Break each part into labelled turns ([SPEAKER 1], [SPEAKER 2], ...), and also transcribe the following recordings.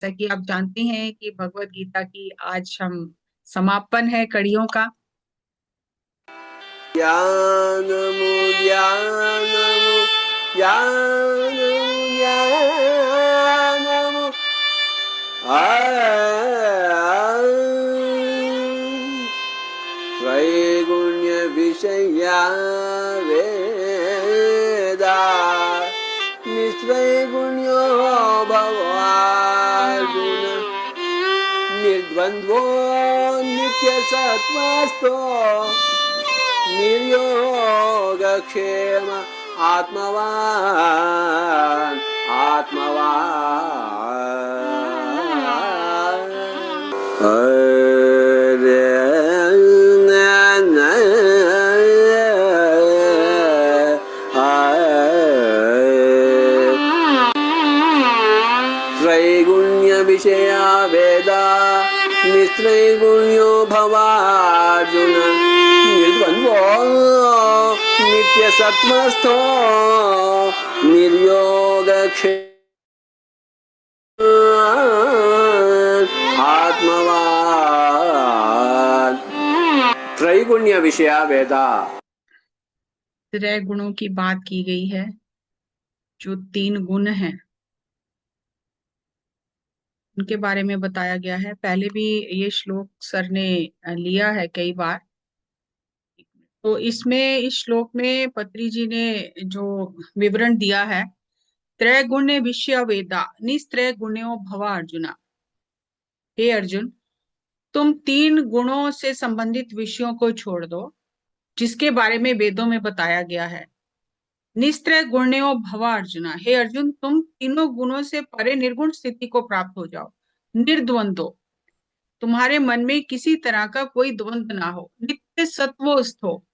[SPEAKER 1] जैसा कि आप जानते हैं कि भगवत गीता की आज हम समापन है कड़ियों का।
[SPEAKER 2] ज्ञानमु ज्ञानमु ज्ञानमु ज्ञानमु त्रैगुण्य विषया वेदा निस्त्रैगुण्यो भवार्जुन निर्द्वन्द्वो नित्यसत्त्वस्थो निर्योगक्षेम आत्मवान् त्रैगुण्य विषया वेदा निस्त्रैगुण्यो भवार्जुन निर्द्वन्द्वो नित्यसत्त्वस्थो निर्योगक्षेम आत्मवान् त्रैगुण्य विषया वेदा।
[SPEAKER 1] त्रय गुणों की बात की गई है। जो 3 गुण हैं उनके बारे में बताया गया है। पहले भी ये श्लोक सर ने लिया है कई बार। तो इसमें इस श्लोक में पत्री जी ने जो विवरण दिया है, त्रय गुण्य विषय वेदा निस्त्रय गुण्यो भव अर्जुना। हे अर्जुन, तुम 3 गुणों से संबंधित विषयों को छोड़ दो जिसके बारे में वेदों में बताया गया है। निस्त्रय गुण्यो भव अर्जुना, हे अर्जुन तुम तीनों गुणों से परे निर्गुण स्थिति को प्राप्त हो जाओ। निर्द्वंद्व, तुम्हारे मन में किसी तरह का कोई द्वंद्व ना हो। नित्य सत्वस्थ हो,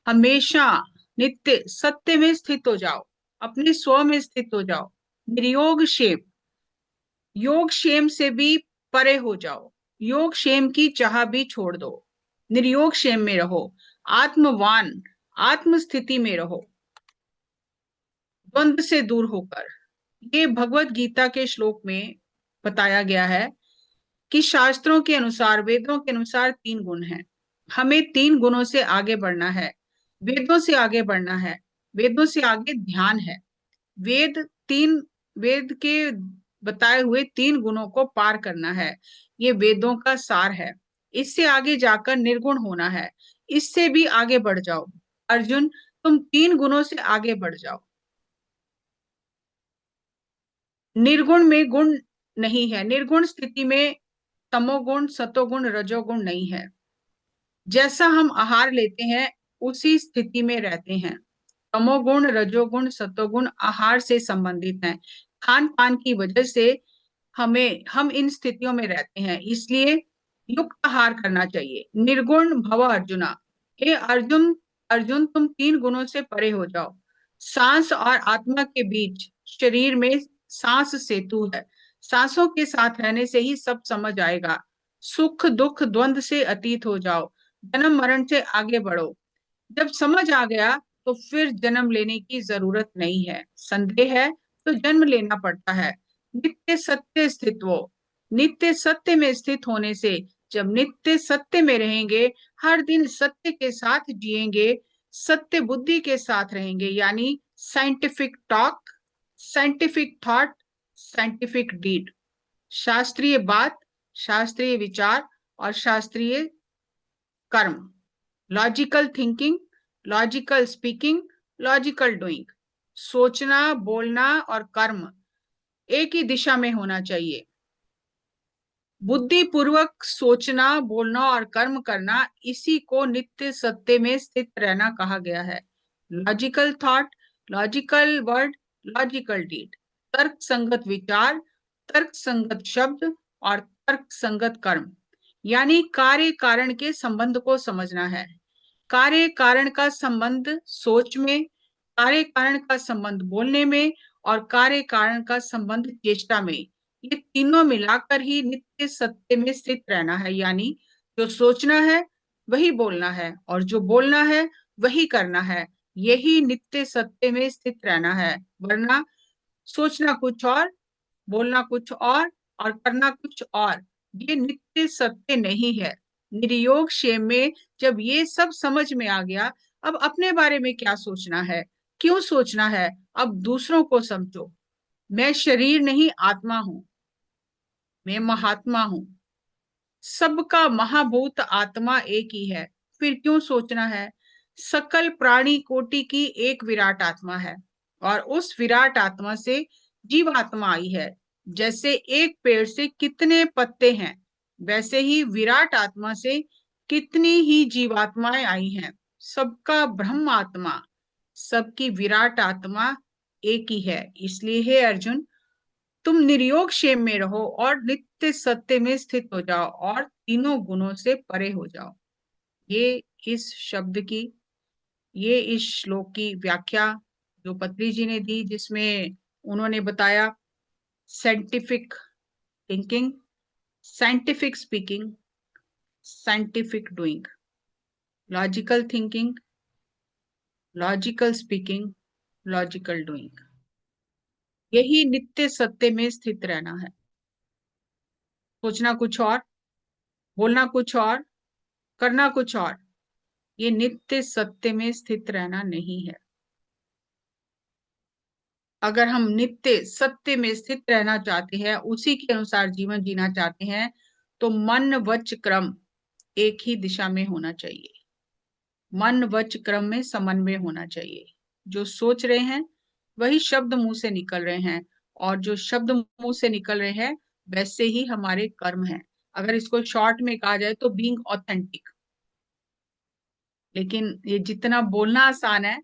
[SPEAKER 1] हमेशा नित्य सत्य में स्थित हो जाओ, अपने स्व में स्थित हो जाओ। निर्योग क्षेम, योग क्षेम से भी परे हो जाओ। योग क्षेम की चाह भी छोड़ दो, निर्योग क्षेम में रहो। आत्मवान, आत्म स्थिति में रहो, द्वंद्व से दूर होकर। ये भगवत गीता के श्लोक में बताया गया है कि शास्त्रों के अनुसार, वेदों के अनुसार 3 गुण हैं। हमें 3 गुणों से आगे बढ़ना है, वेदों से आगे बढ़ना है। वेदों से आगे ध्यान है। वेद तीन वेद के बताए हुए 3 गुणों को पार करना है। ये वेदों का सार है। इससे आगे जाकर निर्गुण होना है। इससे भी आगे बढ़ जाओ अर्जुन, तुम 3 गुणों से आगे बढ़ जाओ। निर्गुण में गुण नहीं है। निर्गुण स्थिति में तमोगुण, सतोगुण, रजोगुण नहीं है। जैसा हम आहार लेते हैं उसी स्थिति में रहते हैं। तमोगुण, रजोगुण, सतोगुण आहार से संबंधित हैं। खान पान की वजह से हम इन स्थितियों में रहते हैं, इसलिए युक्त आहार करना चाहिए। निर्गुण भव अर्जुना, हे अर्जुन, अर्जुन तुम 3 गुणों से परे हो जाओ। सांस और आत्मा के बीच शरीर में सांस सेतु है। सांसों के साथ रहने से ही सब समझ आएगा। सुख दुख द्वंद्व से अतीत हो जाओ, जन्म मरण से आगे बढ़ो। जब समझ आ गया तो फिर जन्म लेने की जरूरत नहीं है। संदेह है तो जन्म लेना पड़ता है। नित्य सत्य स्थित हो, नित्य सत्य में स्थित होने से, जब नित्य सत्य में रहेंगे, हर दिन सत्य के साथ जिएंगे, सत्य बुद्धि के साथ रहेंगे, यानी scientific talk, scientific thought, scientific deed. शास्त्रीय बात, शास्त्रीय विचार और शास्त्रीय कर्म। Logical thinking, logical speaking, logical doing. सोचना, बोलना और कर्म एक ही दिशा में होना चाहिए। बुद्धि पूर्वक सोचना, बोलना और कर्म करना, इसी को नित्य सत्य में स्थित रहना कहा गया है। Logical thought, logical word, logical deed. तर्क संगत विचार, तर्क संगत शब्द और तर्क संगत कर्म, यानी कार्य कारण के संबंध को समझना है। कार्य कारण का संबंध सोच में, कार्य कारण का संबंध बोलने में और कार्य कारण का संबंध चेष्टा में। ये तीनों मिलाकर ही नित्य सत्य में स्थित रहना है, यानी जो सोचना है वही बोलना है और जो बोलना है वही करना है। यही नित्य सत्य में स्थित रहना है। वरना सोचना कुछ और, बोलना कुछ और, और करना कुछ और, ये नित्य सत्य नहीं है। निर्योग क्षेम में जब ये सब समझ में आ गया, अब अपने बारे में क्या सोचना है, क्यों सोचना है, अब दूसरों को समझो। मैं शरीर नहीं आत्मा हूं, मैं महात्मा हूं, सबका महाभूत आत्मा एक ही है, फिर क्यों सोचना है। सकल प्राणी कोटि की एक विराट आत्मा है, और उस विराट आत्मा से जीवात्मा आई है। जैसे एक पेड़ से कितने पत्ते हैं, वैसे ही विराट आत्मा से कितनी ही जीवात्माएं आई हैं। सबका ब्रह्म आत्मा, सबकी विराट आत्मा एक ही है। इसलिए हे अर्जुन, तुम निर्योग क्षेम में रहो और नित्य सत्य में स्थित हो जाओ और तीनों गुणों से परे हो जाओ। ये इस शब्द की, ये इस श्लोक की व्याख्या जो पत्री जी ने दी, जिसमें उन्होंने बताया scientific thinking, scientific speaking, scientific doing, logical thinking, logical speaking, logical doing, यही नित्य सत्य में स्थित रहना है। सोचना कुछ और, बोलना कुछ और, करना कुछ और, ये नित्य सत्य में स्थित रहना नहीं है। अगर हम नित्य सत्य में स्थित रहना चाहते हैं, उसी के अनुसार जीवन जीना चाहते हैं, तो मन वच क्रम एक ही दिशा में होना चाहिए। मन वच क्रम में समन्वय होना चाहिए। जो सोच रहे हैं वही शब्द मुंह से निकल रहे हैं, और जो शब्द मुंह से निकल रहे हैं वैसे ही हमारे कर्म हैं। अगर इसको शॉर्ट में कहा जाए तो बीइंग ऑथेंटिक। लेकिन ये जितना बोलना आसान है,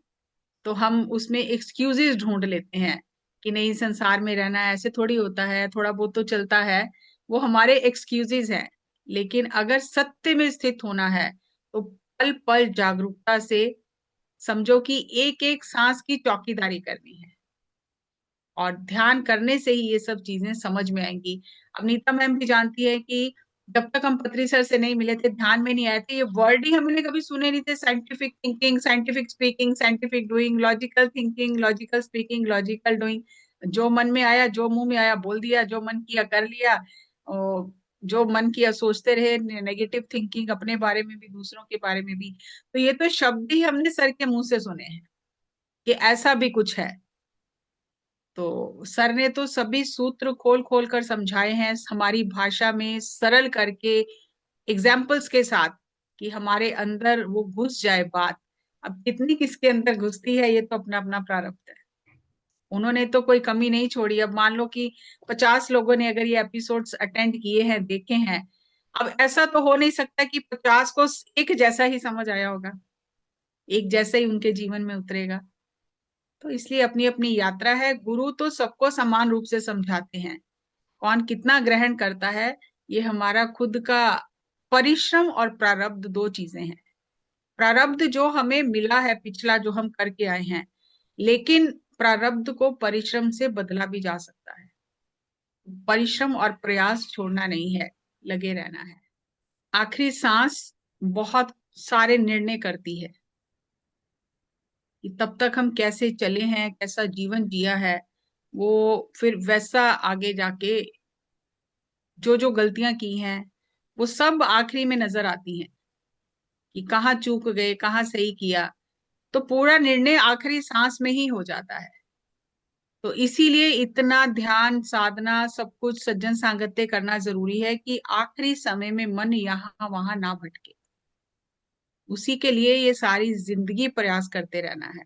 [SPEAKER 1] तो हम उसमें एक्सक्यूजेस ढूंढ लेते हैं कि नहीं, संसार में रहना ऐसे थोड़ी होता है, थोड़ा बहुत तो चलता है। वो हमारे एक्सक्यूजेस हैं। लेकिन अगर सत्य में स्थित होना है, तो पल पल जागरूकता से समझो कि एक एक सांस की चौकीदारी करनी है, और ध्यान करने से ही ये सब चीजें समझ में आएंगी। अब नीता मैम भी जानती है कि जब तक हम पत्री सर से नहीं मिले थे, ध्यान में नहीं आए थे, ये वर्ड ही हमने कभी सुने नहीं थे। Scientific thinking, scientific speaking, scientific doing, logical thinking, logical speaking, logical doing. जो मन में आया, जो मुंह में आया बोल दिया, जो मन किया कर लिया। और जो मन किया सोचते रहे, नेगेटिव थिंकिंग अपने बारे में भी, दूसरों के बारे में भी। तो ये तो शब्द ही हमने सर के मुंह से सुने हैं कि ऐसा भी कुछ है। तो सर ने तो सभी सूत्र खोल खोल कर समझाए हैं, हमारी भाषा में सरल करके, एग्जाम्पल्स के साथ, कि हमारे अंदर वो घुस जाए बात। अब कितनी किसके अंदर घुसती है, ये तो अपना अपना प्रारब्ध है। उन्होंने तो कोई कमी नहीं छोड़ी। अब मान लो कि 50 लोगों ने अगर ये एपिसोड्स अटेंड किए हैं, देखे हैं, अब ऐसा तो हो नहीं सकता कि 50 को एक जैसा ही समझ आया होगा, एक जैसा ही उनके जीवन में उतरेगा। तो इसलिए अपनी अपनी यात्रा है। गुरु तो सबको समान रूप से समझाते हैं, कौन कितना ग्रहण करता है, ये हमारा खुद का परिश्रम और प्रारब्ध दो चीजें हैं। प्रारब्ध जो हमें मिला है, पिछला जो हम करके आए हैं, लेकिन प्रारब्ध को परिश्रम से बदला भी जा सकता है। परिश्रम और प्रयास छोड़ना नहीं है, लगे रहना है। आखिरी सांस बहुत सारे निर्णय करती है कि तब तक हम कैसे चले हैं, कैसा जीवन जिया है। वो फिर वैसा आगे जाके जो जो गलतियां की हैं, वो सब आखिरी में नजर आती हैं कि कहाँ चूक गए, कहाँ सही किया। तो पूरा निर्णय आखिरी सांस में ही हो जाता है। तो इसीलिए इतना ध्यान, साधना, सब कुछ सज्जन सांगत्य करना जरूरी है कि आखिरी समय में मन यहाँ वहां ना भटके। उसी के लिए ये सारी जिंदगी प्रयास करते रहना है।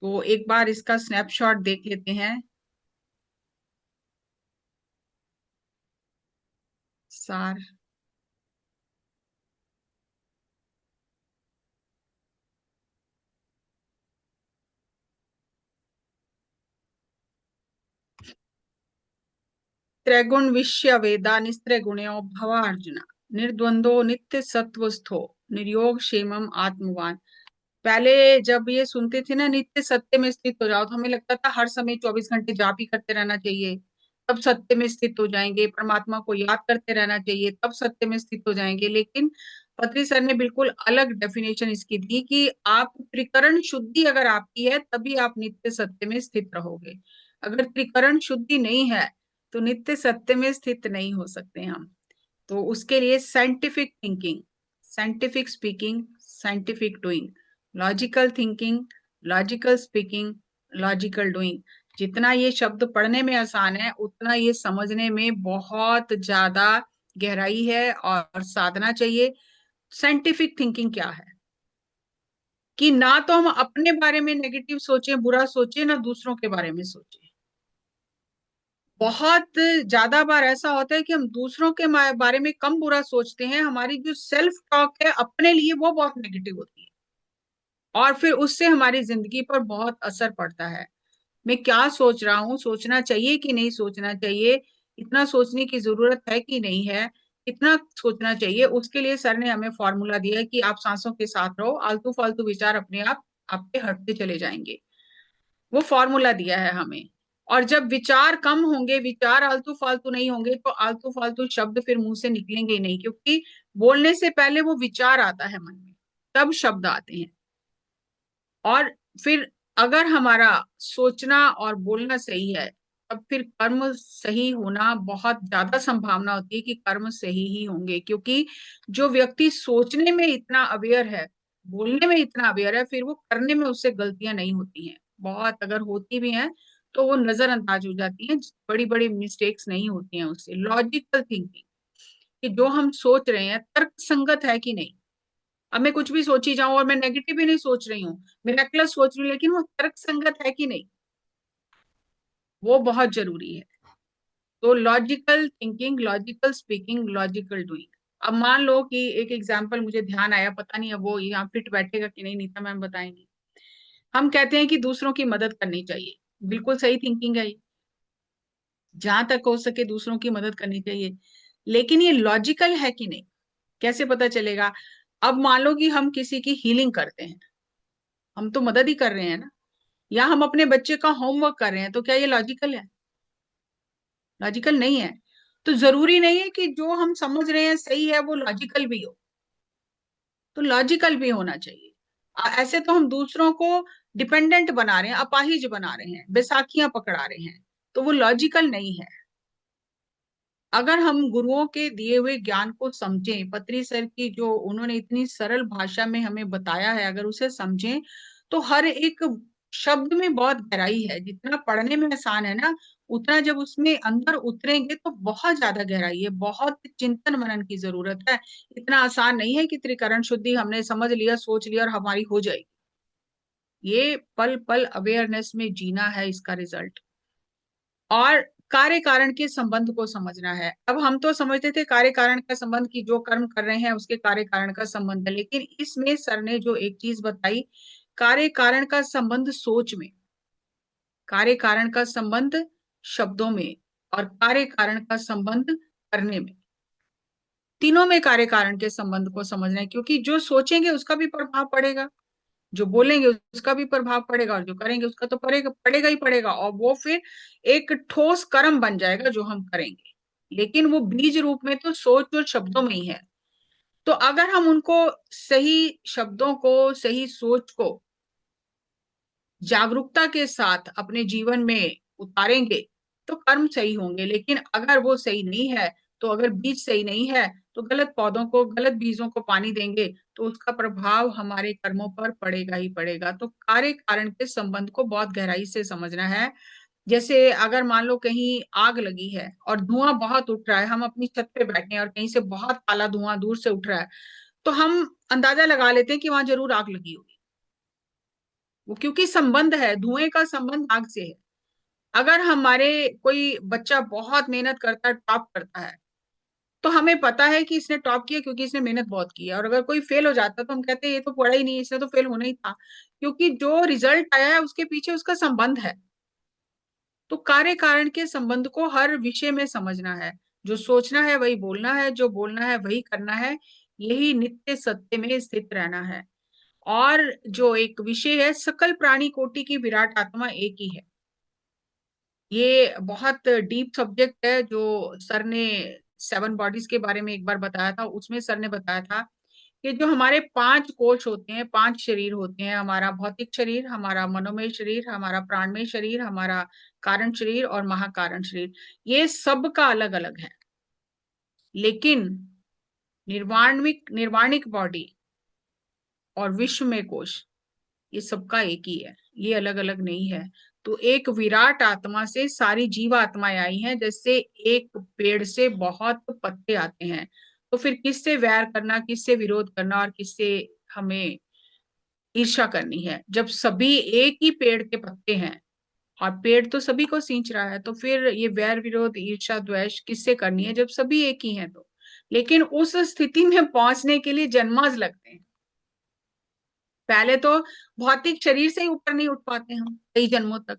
[SPEAKER 1] तो एक बार इसका स्नैपशॉट देख लेते हैं। सार, त्रैगुण विश्य वेदा निस्त्रैगुण्यो भव अर्जुन, निर्द्वंदो नित्य सत्वस्थो, निर्योग क्षेमम आत्मवान। पहले जब ये सुनते थे ना, नित्य सत्य में स्थित हो जाओ, तो हमें लगता था हर समय 24 घंटे जाप ही करते रहना चाहिए, तब सत्य में स्थित हो जाएंगे। परमात्मा को याद करते रहना चाहिए, तब सत्य में स्थित हो जाएंगे। लेकिन पत्री सर ने बिल्कुल अलग डेफिनेशन इसकी दी कि आप त्रिकरण शुद्धि अगर आपकी है, तभी आप नित्य सत्य में स्थित रहोगे। अगर त्रिकरण शुद्धि नहीं है, तो नित्य सत्य में स्थित नहीं हो सकते हम। तो उसके लिए scientific thinking, scientific speaking, scientific doing, logical thinking, logical speaking, logical doing. जितना ये शब्द पढ़ने में आसान है उतना ये समझने में बहुत ज्यादा गहराई है और साधना चाहिए। साइंटिफिक थिंकिंग क्या है कि ना तो हम अपने बारे में नेगेटिव सोचें, बुरा सोचें, ना दूसरों के बारे में सोचें। बहुत ज्यादा बार ऐसा होता है कि हम दूसरों के बारे में कम बुरा सोचते हैं, हमारी जो सेल्फ टॉक है अपने लिए वो बहुत नेगेटिव होती है, और फिर उससे हमारी जिंदगी पर बहुत असर पड़ता है। मैं क्या सोच रहा हूँ, सोचना चाहिए कि नहीं सोचना चाहिए, इतना सोचने की जरूरत है कि नहीं है, इतना सोचना चाहिए। उसके लिए सर ने हमें फॉर्मूला दिया है कि आप सांसों के साथ रहो, आलतू फालतू विचार अपने आप आपके हटते चले जाएंगे। वो फॉर्मूला दिया है हमें। और जब विचार कम होंगे, विचार आलतू फालतू नहीं होंगे, तो आलतू फालतू शब्द फिर मुंह से निकलेंगे ही नहीं, क्योंकि बोलने से पहले वो विचार आता है मन में, तब शब्द आते हैं। और फिर अगर हमारा सोचना और बोलना सही है, तब फिर कर्म सही होना बहुत ज्यादा संभावना होती है कि कर्म सही ही होंगे, क्योंकि जो व्यक्ति सोचने में इतना अवेयर है, बोलने में इतना अवेयर है, फिर वो करने में उससे गलतियां नहीं होती हैं। बहुत अगर होती भी हैं तो वो नजरअंदाज हो जाती हैं, बड़ी बड़ी मिस्टेक्स नहीं होती हैं उससे। लॉजिकल थिंकिंग, कि जो हम सोच रहे हैं तर्क संगत है कि नहीं। अब मैं कुछ भी सोची जाऊं और मैं नेगेटिव ही नहीं सोच रही हूँ, मिराक्युलस सोच रही हूँ, लेकिन वो तर्क संगत है कि नहीं, वो बहुत जरूरी है। तो logical thinking, logical speaking, logical doing. अब मान लो कि एक एग्जांपल मुझे ध्यान आया, पता नहीं अब वो यहाँ फिट बैठेगा कि नहीं, नीता मैम बताएंगी। हम कहते हैं कि दूसरों की मदद करनी चाहिए, बिल्कुल सही थिंकिंग है ये, जहां तक हो सके दूसरों की मदद करनी चाहिए, लेकिन ये लॉजिकल है कि नहीं, कैसे पता चलेगा। अब मान लो कि हम किसी की हीलिंग करते हैं, हम तो मदद ही कर रहे हैं ना, या हम अपने बच्चे का होमवर्क कर रहे हैं, तो क्या ये लॉजिकल है? लॉजिकल नहीं है। तो जरूरी नहीं है कि जो हम समझ रहे हैं सही है वो लॉजिकल भी हो, तो लॉजिकल भी होना चाहिए। ऐसे तो हम दूसरों को डिपेंडेंट बना रहे हैं, अपाहिज बना रहे हैं, बैसाखियां पकड़ा रहे हैं, तो वो लॉजिकल नहीं है। अगर हम गुरुओं के दिए हुए ज्ञान को समझें, पत्री सर की जो उन्होंने इतनी सरल भाषा में हमें बताया है, अगर उसे समझें, तो हर एक शब्द में बहुत गहराई है। जितना पढ़ने में आसान है ना, उतना जब उसमें अंदर उतरेंगे तो बहुत ज्यादा गहराई है, बहुत चिंतन मनन की जरूरत है। इतना आसान नहीं है कि त्रिकरण शुद्धि हमने समझ लिया, सोच लिया और हमारी हो जाएगी। ये पल पल अवेयरनेस में जीना है इसका रिजल्ट। और कार्य कारण के संबंध को समझना है। अब हम तो समझते थे कार्य कारण का संबंध कि जो कर्म कर रहे हैं उसके कार्य कारण का संबंध है, लेकिन इसमें सर ने जो एक चीज बताई, कार्य कारण का संबंध सोच में, कार्य कारण का संबंध शब्दों में, और कार्य कारण का संबंध करने में, तीनों में कार्य कारण के संबंध को समझना है। क्योंकि जो सोचेंगे उसका भी प्रभाव पड़ेगा, जो बोलेंगे उसका भी प्रभाव पड़ेगा, और जो करेंगे उसका तो पड़ेगा पड़ेगा ही पड़ेगा, और वो फिर एक ठोस कर्म बन जाएगा जो हम करेंगे। लेकिन वो बीज रूप में तो सोच और शब्दों में ही है। तो अगर हम उनको, सही शब्दों को, सही सोच को जागरूकता के साथ अपने जीवन में उतारेंगे तो कर्म सही होंगे। लेकिन अगर वो सही नहीं है, तो अगर बीज सही नहीं है, तो गलत पौधों को, गलत बीजों को पानी देंगे तो उसका प्रभाव हमारे कर्मों पर पड़ेगा ही पड़ेगा। तो कार्य कारण के संबंध को बहुत गहराई से समझना है। जैसे अगर मान लो कहीं आग लगी है और धुआं बहुत उठ रहा है, हम अपनी छत पे बैठे हैं और कहीं से बहुत काला धुआं दूर से उठ रहा है, तो हम अंदाजा लगा लेते हैं कि वहां जरूर आग लगी होगी। वो क्योंकि संबंध है, धुएं का संबंध आग से है। अगर हमारे कोई बच्चा बहुत मेहनत करता है, टॉप करता है, तो हमें पता है कि इसने टॉप किया क्योंकि इसने मेहनत बहुत की है। और अगर कोई फेल हो जाता है तो हम कहते हैं ये तो पढ़ा ही नहीं, इसने तो फेल होना ही था, क्योंकि जो रिजल्ट आया है उसके पीछे उसका संबंध है। तो कार्य कारण के संबंध को हर विषय में समझना है। जो सोचना है वही बोलना है, जो बोलना है वही करना है, यही नित्य सत्य में स्थित रहना है। और जो एक विषय है, सकल प्राणी कोटि की विराट आत्मा एक ही है। ये बहुत डीप सब्जेक्ट है जो सर ने 7 बॉडीज के बारे में एक बार बताया था। उसमें सर ने बताया था कि जो हमारे 5 कोश होते हैं, 5 शरीर होते हैं, हमारा भौतिक शरीर, हमारा मनोमय शरीर, हमारा प्राणमय शरीर, हमारा कारण शरीर और महाकारण शरीर, ये सब का अलग अलग है। लेकिन निर्वाणिक बॉडी और विश्वमय कोश, ये सबका एक ही है, ये अलग अलग नहीं है। तो एक विराट आत्मा से सारी जीव आत्माएं आई हैं, जैसे एक पेड़ से बहुत पत्ते आते हैं। तो फिर किससे वैर करना, किससे विरोध करना और किससे हमें ईर्ष्या करनी है, जब सभी एक ही पेड़ के पत्ते हैं और पेड़ तो सभी को सींच रहा है। तो फिर ये वैर विरोध ईर्ष्या द्वेष किससे करनी है, जब सभी एक ही हैं तो। लेकिन उस स्थिति में पहुंचने के लिए जन्मांश लगते हैं। पहले तो भौतिक शरीर से ही ऊपर नहीं उठ पाते हम कई जन्मों तक,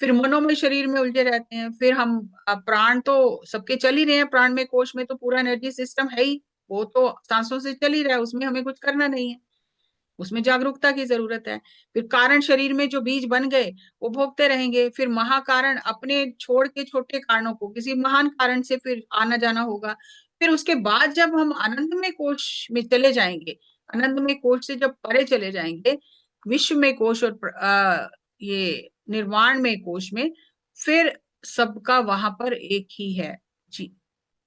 [SPEAKER 1] फिर मनोमय शरीर में उलझे रहते हैं, फिर हम प्राण तो सबके चल ही रहे हैं, प्राण में कोश में तो पूरा एनर्जी सिस्टम है ही, वो तो सांसों से चल ही रहा है, उसमें हमें कुछ करना नहीं है, उसमें जागरूकता की जरूरत है। फिर कारण शरीर में जो बीज बन गए वो भोगते रहेंगे, फिर महाकारण अपने छोड़ के छोटे कारणों को किसी महान कारण से फिर आना जाना होगा। फिर उसके बाद जब हम आनंदमय कोश में चले जाएंगे, आनंदमय कोश से जब परे चले जाएंगे विश्व में कोश और ये निर्वाण में कोश में, फिर सबका वहां पर एक ही है जी,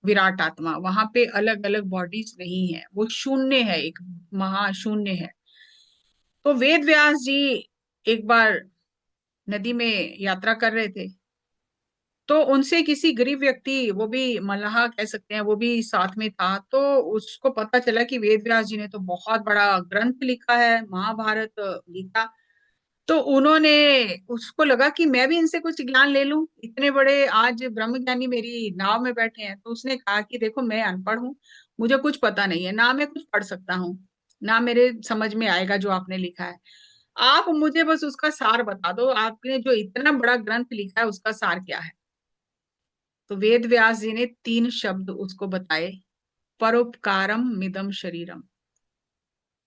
[SPEAKER 1] विराट आत्मा। वहां पे अलग अलग बॉडीज नहीं है, वो शून्य है, एक महाशून्य है। तो वेद व्यास जी एक बार नदी में यात्रा कर रहे थे, तो उनसे किसी गरीब व्यक्ति, वो भी मल्लाह कह सकते हैं, वो भी साथ में था, तो उसको पता चला कि वेद व्यास जी ने तो बहुत बड़ा ग्रंथ लिखा है, महाभारत गीता। तो उन्होंने, उसको लगा कि मैं भी इनसे कुछ ज्ञान ले लूं, इतने बड़े आज ब्रह्मज्ञानी मेरी नाव में बैठे हैं। तो उसने कहा कि देखो मैं अनपढ़ हूँ, मुझे कुछ पता नहीं है, ना मैं कुछ पढ़ सकता हूँ, ना मेरे समझ में आएगा जो आपने लिखा है। आप मुझे बस उसका सार बता दो, आपने जो इतना बड़ा ग्रंथ लिखा है उसका सार क्या है। तो वेद व्यास जी ने 3 शब्द उसको बताए, परोपकारम मिदम शरीरम।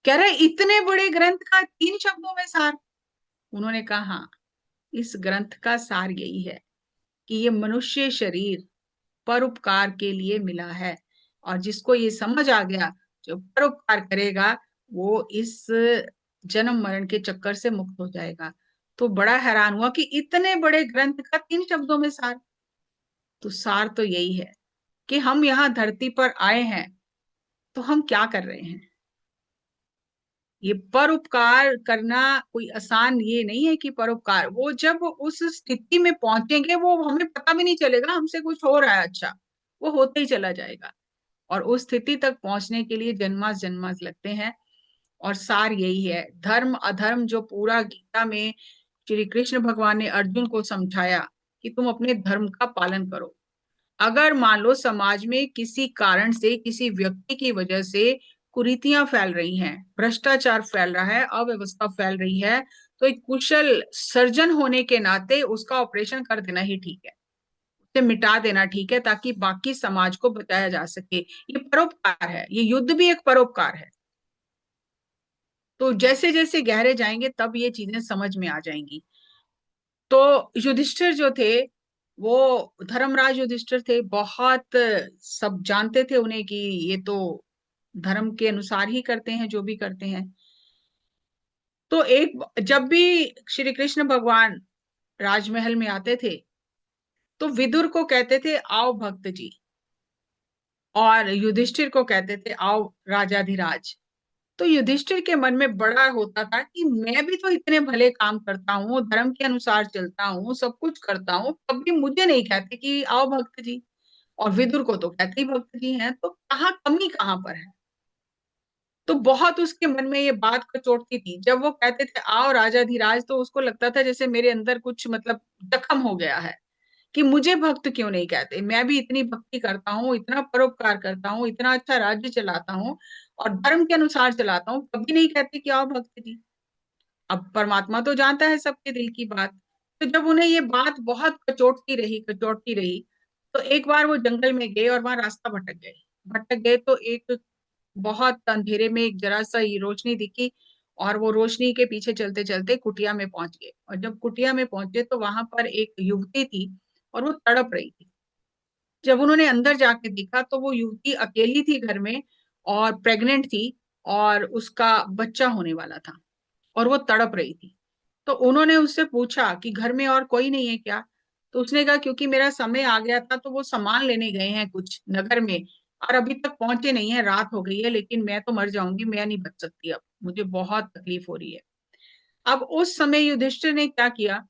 [SPEAKER 1] कह रहे इतने बड़े ग्रंथ का 3 शब्दों में सार। उन्होंने कहा हाँ, इस ग्रंथ का सार यही है कि ये मनुष्य शरीर परोपकार के लिए मिला है, और जिसको ये समझ आ गया, जो परोपकार करेगा वो इस जन्म मरण के चक्कर से मुक्त हो जाएगा। तो बड़ा हैरान हुआ कि इतने बड़े ग्रंथ का 3 शब्दों में सार। तो सार तो यही है कि हम यहाँ धरती पर आए हैं तो हम क्या कर रहे हैं। ये परोपकार करना कोई आसान ये नहीं है कि परोपकार, वो जब उस स्थिति में पहुंचेंगे वो हमें पता भी नहीं चलेगा हमसे कुछ हो रहा है, अच्छा वो होते ही चला जाएगा। और उस स्थिति तक पहुंचने के लिए जन्मास जन्मास लगते हैं। और सार यही है, धर्म अधर्म जो पूरा गीता में श्री कृष्ण भगवान ने अर्जुन को समझाया कि तुम अपने धर्म का पालन करो। अगर मान लो समाज में किसी कारण से, किसी व्यक्ति की वजह से कुरीतियां फैल रही हैं, भ्रष्टाचार फैल रहा है, अव्यवस्था फैल रही है, तो एक कुशल सर्जन होने के नाते उसका ऑपरेशन कर देना ही ठीक है, उसे मिटा देना ठीक है, ताकि बाकी समाज को बचाया जा सके। ये परोपकार है, ये युद्ध भी एक परोपकार है। तो जैसे जैसे गहरे जाएंगे तब ये चीजें समझ में आ जाएंगी। तो युधिष्ठिर जो थे, वो धर्मराज युधिष्ठिर थे, बहुत सब जानते थे उन्हें कि ये तो धर्म के अनुसार ही करते हैं जो भी करते हैं। तो एक जब भी श्री कृष्ण भगवान राजमहल में आते थे तो विदुर को कहते थे आओ भक्त जी, और युधिष्ठिर को कहते थे आओ राजाधिराज। तो युधिष्ठिर के मन में बड़ा होता था कि मैं भी तो इतने भले काम करता हूँ, धर्म के अनुसार चलता हूँ, सब कुछ करता हूँ, कभी मुझे नहीं कहते कि आओ भक्त जी। और विदुर को तो कहते ही भक्त जी हैं, तो कहाँ कमी कहाँ पर है। तो बहुत उसके मन में ये बात कचोटती थी, जब वो कहते थे आओ राजाधिराज, तो उसको लगता था जैसे मेरे अंदर कुछ मतलब जख्म हो गया है, कि मुझे भक्त क्यों नहीं कहते, मैं भी इतनी भक्ति करता हूँ, इतना परोपकार करता हूँ, इतना अच्छा राज्य चलाता हूँ और धर्म के अनुसार चलाता हूँ, कभी नहीं कहते कि आओ भक्त जी। अब परमात्मा तो जानता है सबके दिल की बात। तो जब उन्हें ये बात बहुत कचोटती रही, तो एक बार वो जंगल में गए और वहां रास्ता भटक गए तो एक बहुत अंधेरे में एक जरा सा ये रोशनी दिखी, और वो रोशनी के पीछे चलते चलते कुटिया में पहुंच गए। और जब कुटिया में पहुंचे तो वहां पर एक युवती थी और वो तड़प रही थी। जब उन्होंने अंदर जाके देखा तो वो युवती अकेली थी घर में और प्रेग्नेंट थी, और उसका बच्चा होने वाला था और वो तड़प रही थी। तो उन्होंने उससे पूछा कि घर में और कोई नहीं है क्या? तो उसने कहा क्योंकि मेरा समय आ गया था तो वो सामान लेने गए हैं कुछ नगर में, और अभी तक पहुंचे नहीं है, रात हो गई है, लेकिन मैं तो मर जाऊंगी, मैं नहीं बच सकती, अब मुझे बहुत तकलीफ हो रही है। अब उस समय युधिष्ठिर ने क्या किया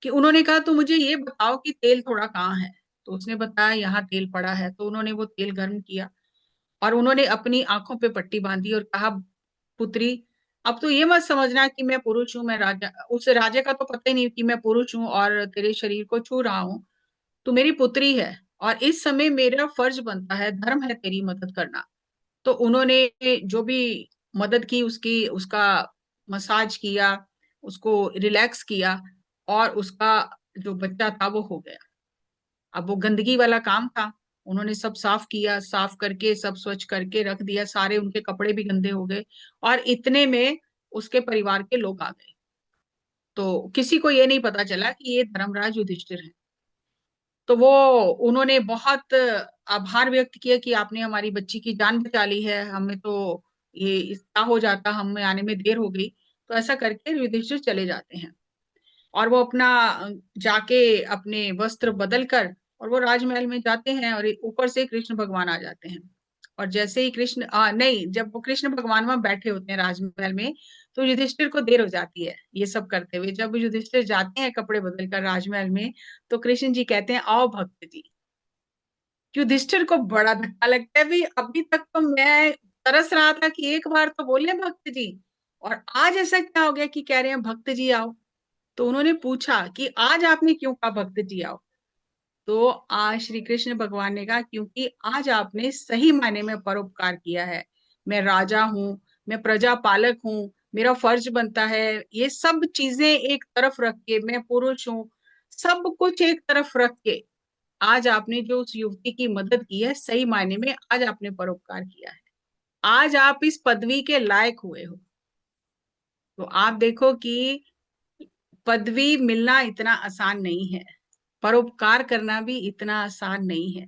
[SPEAKER 1] कि उन्होंने कहा तो मुझे ये बताओ कि तेल थोड़ा कहाँ है। तो उसने बताया यहाँ तेल पड़ा है। तो उन्होंने वो तेल गर्म किया और उन्होंने अपनी आंखों पे पट्टी बांधी और कहा, पुत्री, अब तो ये मत समझना कि मैं पुरुष हूँ, मैं राजा, उस राजा का तो पता ही नहीं कि मैं पुरुष हूँ और तेरे शरीर को छू रहा हूँ। तू मेरी पुत्री है और इस समय मेरा फर्ज बनता है, धर्म है तेरी मदद करना। तो उन्होंने जो भी मदद की, उसकी उसका मसाज किया, उसको रिलैक्स किया, और उसका जो बच्चा था वो हो गया। अब वो गंदगी वाला काम था, उन्होंने सब साफ किया, साफ करके सब स्वच्छ करके रख दिया, सारे उनके कपड़े भी गंदे हो गए। और इतने में उसके परिवार के लोग आ गए। तो किसी को ये नहीं पता चला कि ये धर्मराज युधिष्ठिर है। तो वो उन्होंने बहुत आभार व्यक्त किया कि आपने हमारी बच्ची की जान बचा ली है, हमें तो ये क्या हो जाता, हमें आने में देर हो गई। तो ऐसा करके युधिष्ठिर चले जाते हैं और वो अपना जाके अपने वस्त्र बदल कर और वो राजमहल में जाते हैं, और ऊपर से कृष्ण भगवान आ जाते हैं। और जैसे ही कृष्ण नहीं, जब वो कृष्ण भगवान वहां बैठे होते हैं राजमहल में, तो युधिष्ठिर को देर हो जाती है ये सब करते हुए। जब युधिष्ठिर जाते हैं कपड़े बदल कर राजमहल में, तो कृष्ण जी कहते हैं, आओ भक्त जी। युधिष्ठिर को बड़ा धक्का लगता है, भाई अभी तक तो मैं तरस रहा था कि एक बार तो बोले भक्त जी, और आज ऐसा क्या हो गया कि कह रहे हैं भक्त जी आओ। तो उन्होंने पूछा कि आज आपने क्यों कहा भक्त जी आओ। तो आज श्री कृष्ण भगवान ने कहा, क्योंकि आज आपने सही मायने में परोपकार किया है। मैं राजा हूँ, मैं प्रजा पालक हूँ, मेरा फर्ज बनता है, ये सब चीजें एक तरफ रख के, मैं पुरुष हूँ, सब कुछ एक तरफ रख के आज आपने जो उस युवती की मदद की है, सही मायने में आज आपने परोपकार किया है। आज आप इस पदवी के लायक हुए हो। तो आप देखो कि पदवी मिलना इतना आसान नहीं है, परोपकार करना भी इतना आसान नहीं है।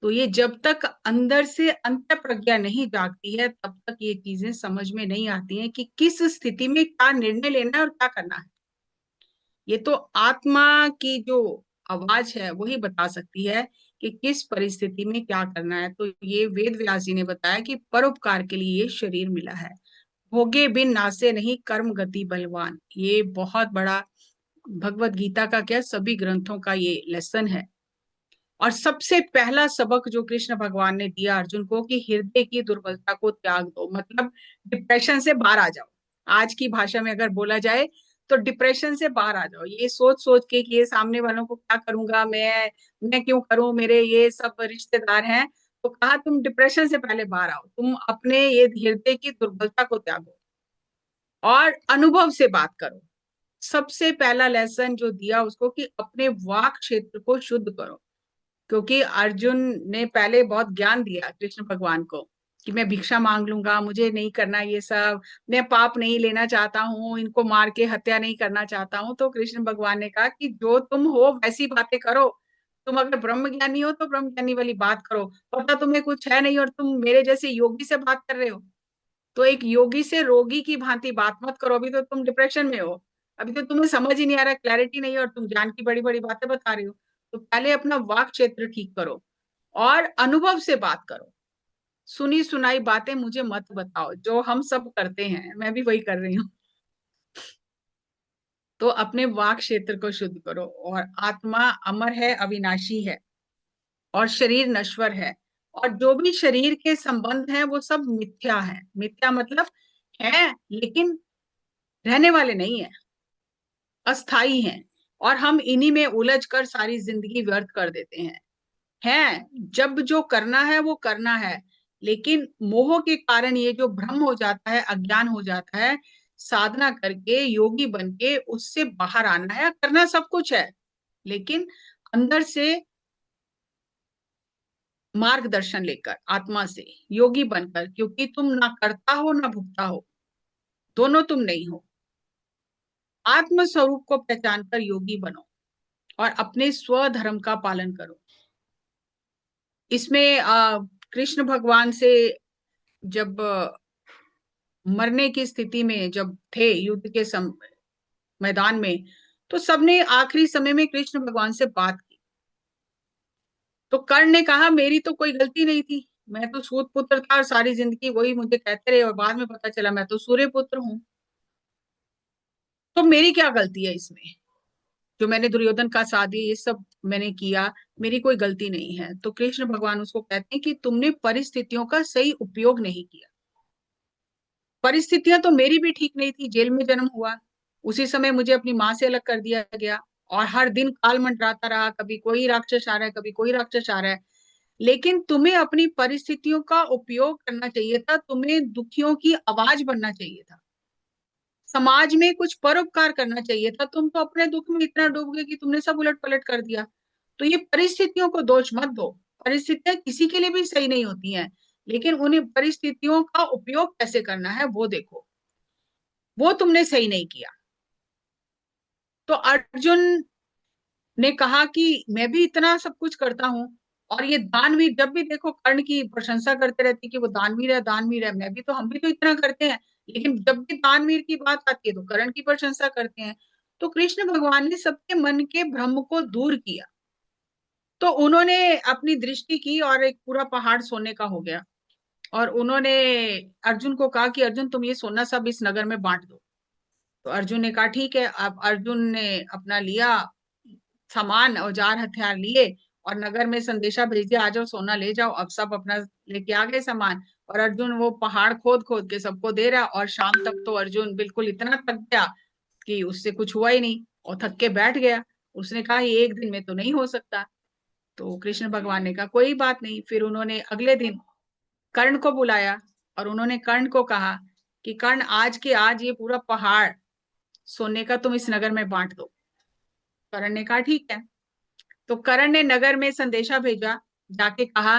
[SPEAKER 1] तो ये जब तक अंदर से अंत प्रज्ञा नहीं जागती है, तब तक ये चीजें समझ में नहीं आती हैं कि किस स्थिति में क्या निर्णय लेना है और क्या करना है। ये तो आत्मा की जो आवाज है वही बता सकती है कि किस परिस्थिति में क्या करना है। तो ये वेद व्यास जी ने बताया कि परोपकार के लिए ये शरीर मिला है। भोगे बिन नासे नहीं कर्म गति बलवान, ये बहुत बड़ा भगवत गीता का क्या, सभी ग्रंथों का ये लेसन है। और सबसे पहला सबक जो कृष्ण भगवान ने दिया अर्जुन को कि हृदय की दुर्बलता को त्याग दो, मतलब डिप्रेशन से बाहर आ जाओ। आज की भाषा में अगर बोला जाए तो डिप्रेशन से बाहर आ जाओ। ये सोच सोच के कि ये सामने वालों को क्या करूंगा मैं क्यों करूं, मेरे ये सब रिश्तेदार हैं। तो कहा तुम डिप्रेशन से पहले बाहर आओ, तुम अपने ये हृदय की दुर्बलता को त्यागो और अनुभव से बात करो। सबसे पहला लेसन जो दिया उसको कि अपने वाक क्षेत्र को शुद्ध करो। क्योंकि अर्जुन ने पहले बहुत ज्ञान दिया कृष्ण भगवान को कि मैं भिक्षा मांग लूंगा, मुझे नहीं करना ये सब, मैं पाप नहीं लेना चाहता हूँ, इनको मार के हत्या नहीं करना चाहता हूँ। तो कृष्ण भगवान ने कहा कि जो तुम हो वैसी बातें करो। तुम अगर ब्रह्म ज्ञानी हो तो ब्रह्म ज्ञानी वाली बात करो, पता तुम्हें कुछ है नहीं और तुम मेरे जैसे योगी से बात कर रहे हो। तो एक योगी से रोगी की भांति बात मत करो, अभी तो तुम डिप्रेशन में हो, अभी तो तुम्हें समझ ही नहीं आ रहा, क्लैरिटी नहीं है, और तुम ज्ञान की बड़ी बड़ी बातें बता रहे हो। तो पहले अपना वाक क्षेत्र ठीक करो और अनुभव से बात करो। सुनी सुनाई बातें मुझे मत बताओ, जो हम सब करते हैं, मैं भी वही कर रही हूँ। तो अपने वाक क्षेत्र को शुद्ध करो। और आत्मा अमर है, अविनाशी है, और शरीर नश्वर है। और जो भी शरीर के संबंध हैं वो सब मिथ्या है। मिथ्या मतलब है लेकिन रहने वाले नहीं है, अस्थाई हैं। और हम इन्हीं में उलझ कर सारी जिंदगी व्यर्थ कर देते हैं। जब जो करना है वो करना है, लेकिन मोह के कारण ये जो भ्रम हो जाता है, अज्ञान हो जाता है, साधना करके योगी बन के उससे बाहर आना है। करना सब कुछ है, लेकिन अंदर से मार्गदर्शन लेकर आत्मा से योगी बनकर, क्योंकि तुम ना करता हो ना भुगता हो, दोनों तुम नहीं हो। आत्म स्वरूप को पहचान कर योगी बनो और अपने स्वधर्म का पालन करो। इसमें कृष्ण भगवान से जब मरने की स्थिति में जब थे युद्ध के मैदान में, तो सबने आखिरी समय में कृष्ण भगवान से बात की। तो कर्ण ने कहा मेरी तो कोई गलती नहीं थी, मैं तो सूत पुत्र था और सारी जिंदगी वही मुझे कहते रहे और बाद में पता चला मैं तो सूर्य पुत्र हूँ। तो मेरी क्या गलती है इसमें, जो मैंने दुर्योधन का साथ दिया ये सब मैंने किया, मेरी कोई गलती नहीं है। तो कृष्ण भगवान उसको कहते हैं कि तुमने परिस्थितियों का सही उपयोग नहीं किया। परिस्थितियां तो मेरी भी ठीक नहीं थी, जेल में जन्म हुआ, उसी समय मुझे अपनी माँ से अलग कर दिया गया, और हर दिन काल मंडराता रहा, कभी कोई राक्षस आ रहा है कभी कोई राक्षस आ रहा है। लेकिन तुम्हें अपनी परिस्थितियों का उपयोग करना चाहिए था, तुम्हें दुखियों की आवाज बनना चाहिए था, समाज में कुछ परोपकार करना चाहिए था। तुम तो अपने दुख में इतना डूब गए कि तुमने सब उलट पलट कर दिया। तो ये परिस्थितियों को दोष मत दो, परिस्थितियां किसी के लिए भी सही नहीं होती हैं, लेकिन उन्हें परिस्थितियों का उपयोग कैसे करना है वो देखो, वो तुमने सही नहीं किया। तो अर्जुन ने कहा कि मैं भी इतना सब कुछ करता हूँ, और ये दानवीर जब भी देखो कर्ण की प्रशंसा करते रहती कि वो दानवीर है दानवीर है, मैं भी तो हम भी तो इतना करते हैं, लेकिन जब भी दानवीर की बात आती है तो कर्ण की प्रशंसा करते हैं। तो कृष्ण भगवान ने सबके मन के भ्रम को दूर किया। तो उन्होंने अपनी दृष्टि की और एक पूरा पहाड़ सोने का हो गया, और उन्होंने अर्जुन को कहा कि अर्जुन तुम ये सोना सब इस नगर में बांट दो। तो अर्जुन ने कहा ठीक है। अब अर्जुन ने अपना लिया सामान, औजार हथियार लिए, और नगर में संदेशा भेज दिया आ जाओ सोना ले जाओ। अब सब अपना लेके आ गए सामान, और अर्जुन वो पहाड़ खोद खोद के सबको दे रहा, और शाम तक तो अर्जुन बिल्कुल इतना थक गया कि उससे कुछ हुआ ही नहीं, और थक के बैठ गया। उसने कहा ये एक दिन में तो नहीं हो सकता। तो कृष्ण भगवान ने कहा कोई बात नहीं। फिर उन्होंने अगले दिन कर्ण को बुलाया, और उन्होंने कर्ण को कहा कि कर्ण आज के आज ये पूरा पहाड़ सोने का तुम इस नगर में बांट दो। कर्ण ने कहा ठीक है। तो करण ने नगर में संदेशा भेजा, जाके कहा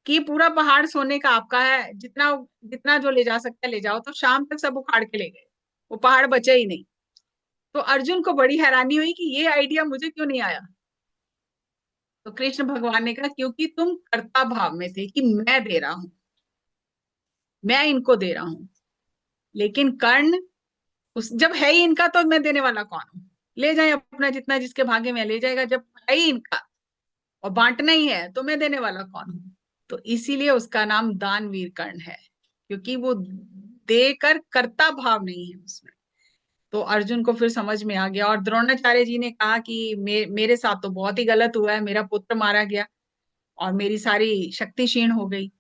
[SPEAKER 1] कि पूरा पहाड़ सोने का आपका है, जितना जितना जो ले जा सकता है ले जाओ। तो शाम तक सब उखाड़ के ले गए, वो पहाड़ बचे ही नहीं। तो अर्जुन को बड़ी हैरानी हुई कि ये आइडिया मुझे क्यों नहीं आया। तो कृष्ण भगवान ने कहा क्योंकि तुम कर्ता भाव में थे कि मैं दे रहा हूं, मैं इनको दे रहा हूं। लेकिन कर्ण उस जब है ही इनका तो मैं देने वाला कौन हूं, ले जाए अपना जितना जिसके भाग्य में ले जाएगा, जब है ही इनका और बांटना ही है तो मैं देने वाला कौन हूं। तो इसीलिए उसका नाम दानवीर कर्ण है, क्योंकि वो देकर कर्ता भाव नहीं है उसमें। तो अर्जुन को फिर समझ में आ गया, और द्रोणाचार्य जी ने कहा कि मेरे साथ तो बहुत ही गलत हुआ है, मेरा पुत्र मारा गया और मेरी सारी शक्ति क्षीण हो गई।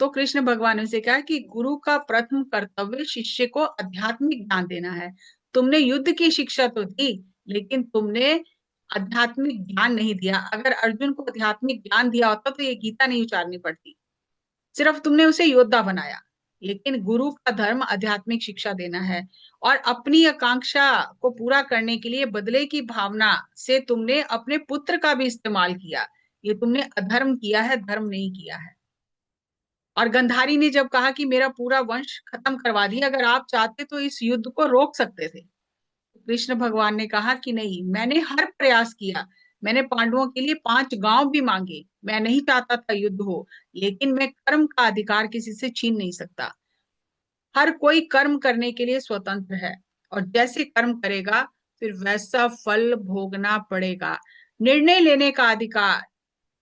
[SPEAKER 1] तो कृष्ण भगवान ने से कहा कि गुरु का प्रथम कर्तव्य शिष्य को आध्यात्मिक ज्ञान देना है। तुमने युद्ध की शिक्षा तो दी, लेकिन तुमने आध्यात्मिक ज्ञान नहीं दिया। अगर अर्जुन को आध्यात्मिक ज्ञान दिया होता तो ये गीता नहीं उचारनी पड़ती, सिर्फ तुमने उसे योद्धा बनाया। लेकिन गुरु का धर्म आध्यात्मिक शिक्षा देना है, और अपनी आकांक्षा को पूरा करने के लिए बदले की भावना से तुमने अपने पुत्र का भी इस्तेमाल किया। ये तुमने अधर्म किया है, धर्म नहीं किया है। और गंधारी ने जब कहा कि मेरा पूरा वंश खत्म करवा दिया, अगर आप चाहते तो इस युद्ध को रोक सकते थे। कृष्ण भगवान ने कहा कि नहीं, मैंने हर प्रयास किया, मैंने पांडवों के लिए 5 गांव भी मांगे, मैं नहीं चाहता था युद्ध हो, लेकिन मैं कर्म का अधिकार किसी से छीन नहीं सकता। हर कोई कर्म करने के लिए स्वतंत्र है, और जैसे कर्म करेगा फिर वैसा फल भोगना पड़ेगा। निर्णय लेने का अधिकार,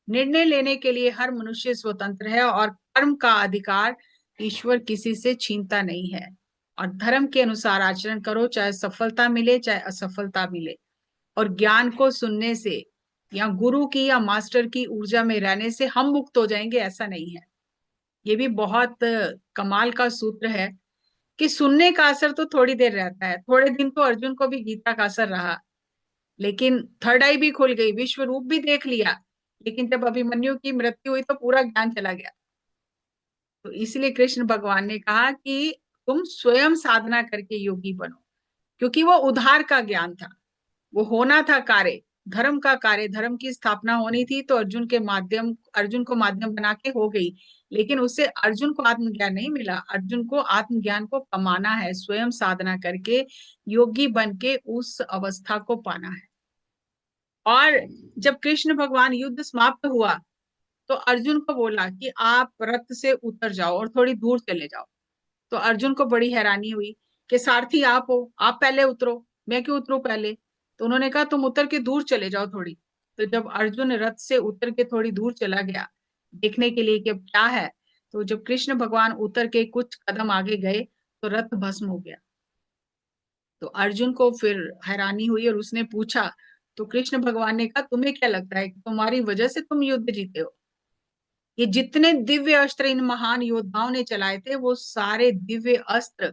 [SPEAKER 1] निर्णय लेने के लिए हर मनुष्य स्वतंत्र है, और कर्म का अधिकार ईश्वर किसी से छीनता नहीं है। और धर्म के अनुसार आचरण करो, चाहे सफलता मिले चाहे असफलता मिले। और ज्ञान को सुनने से या गुरु की या मास्टर की ऊर्जा में रहने से हम मुक्त हो जाएंगे, ऐसा नहीं है। ये भी बहुत कमाल का सूत्र है कि सुनने का असर तो थोड़ी देर रहता है, थोड़े दिन तो अर्जुन को भी गीता का असर रहा, लेकिन थर्ड आई भी खुल गई, विश्व रूप भी देख लिया, लेकिन जब अभिमन्यु की मृत्यु हुई तो पूरा ज्ञान चला गया। तो इसलिए कृष्ण भगवान ने कहा कि तुम स्वयं साधना करके योगी बनो, क्योंकि वो उद्धार का ज्ञान था, वो होना था कार्य, धर्म का कार्य, धर्म की स्थापना होनी थी। तो अर्जुन को माध्यम बना के हो गई, लेकिन उससे अर्जुन को आत्मज्ञान नहीं मिला। अर्जुन को आत्मज्ञान को कमाना है, स्वयं साधना करके योगी बन के उस अवस्था को पाना है। और जब कृष्ण भगवान युद्ध समाप्त हुआ तो अर्जुन को बोला कि आप रथ से उतर जाओ और थोड़ी दूर चले जाओ। तो अर्जुन को बड़ी हैरानी हुई कि सारथी आप हो, आप पहले उतरो, मैं क्यों उतरूं पहले। तो उन्होंने कहा तुम उतर के दूर चले जाओ थोड़ी। तो जब अर्जुन रथ से उतर के थोड़ी दूर चला गया देखने के लिए कि अब क्या है, तो जब कृष्ण भगवान उतर के कुछ कदम आगे गए तो रथ भस्म हो गया। तो अर्जुन को फिर हैरानी हुई और उसने पूछा। तो कृष्ण भगवान ने कहा तुम्हें क्या लगता है कि तुम्हारी वजह से तुम युद्ध जीते हो। ये जितने दिव्य अस्त्र इन महान योद्धाओं ने चलाए थे वो सारे दिव्य अस्त्र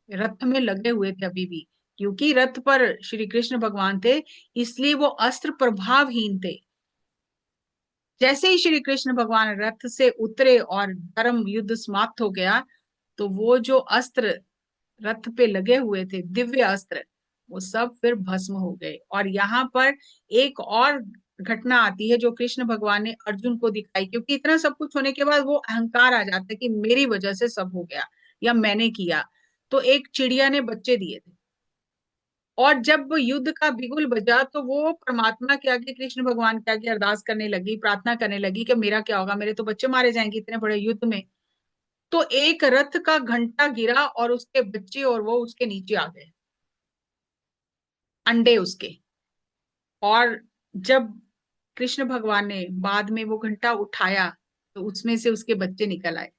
[SPEAKER 1] रथ में लगे हुए थे अभी भी, क्योंकि रथ पर श्री कृष्ण भगवान थे, इसलिए वो अस्त्र प्रभावहीन थे। जैसे ही श्री कृष्ण भगवान रथ से उतरे और धर्म युद्ध समाप्त हो गया, तो वो जो अस्त्र रथ पे लगे हुए थे दिव्य अस्त्र, वो सब फिर भस्म हो गए। और यहाँ पर एक और घटना आती है जो कृष्ण भगवान ने अर्जुन को दिखाई, क्योंकि इतना सब कुछ होने के बाद वो अहंकार आ जाता है कि मेरी वजह से सब हो गया या मैंने किया। तो एक चिड़िया ने बच्चे दिए थे, और जब वो युद्ध का बिगुल बजा तो वो परमात्मा के आगे कृष्ण भगवान के आगे अरदास करने लगी, प्रार्थना करने लगी कि मेरा क्या होगा, मेरे तो बच्चे मारे जाएंगे इतने बड़े युद्ध में। तो एक रथ का घंटा गिरा और उसके बच्चे और वो उसके नीचे आ गए, अंडे उसके। और जब कृष्ण भगवान ने बाद में वो घंटा उठाया तो उसमें से उसके बच्चे निकल आए।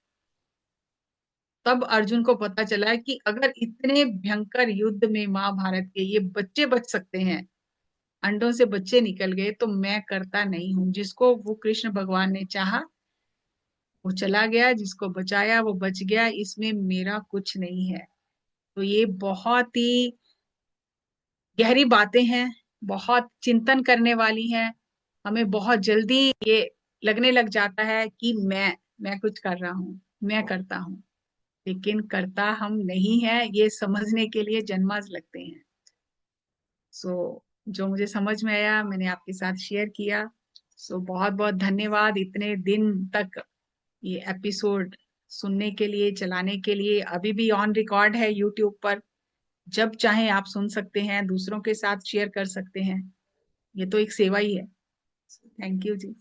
[SPEAKER 1] तब अर्जुन को पता चला कि अगर इतने भयंकर युद्ध में महाभारत के ये बच्चे बच सकते हैं, अंडों से बच्चे निकल गए, तो मैं करता नहीं हूं। जिसको वो कृष्ण भगवान ने चाहा वो चला गया, जिसको बचाया वो बच गया, इसमें मेरा कुछ नहीं है। तो ये बहुत ही गहरी बातें हैं, बहुत चिंतन करने वाली हैं। हमें बहुत जल्दी ये लगने लग जाता है कि मैं कुछ कर रहा हूँ, मैं करता हूँ, लेकिन करता हम नहीं है, ये समझने के लिए जन्माज लगते हैं। सो जो मुझे समझ में आया मैंने आपके साथ शेयर किया। सो बहुत बहुत धन्यवाद इतने दिन तक ये एपिसोड सुनने के लिए, चलाने के लिए। अभी भी ऑन रिकॉर्ड है यूट्यूब पर, जब चाहे आप सुन सकते हैं, दूसरों के साथ शेयर कर सकते हैं। ये तो एक सेवा ही है। Thank you ji.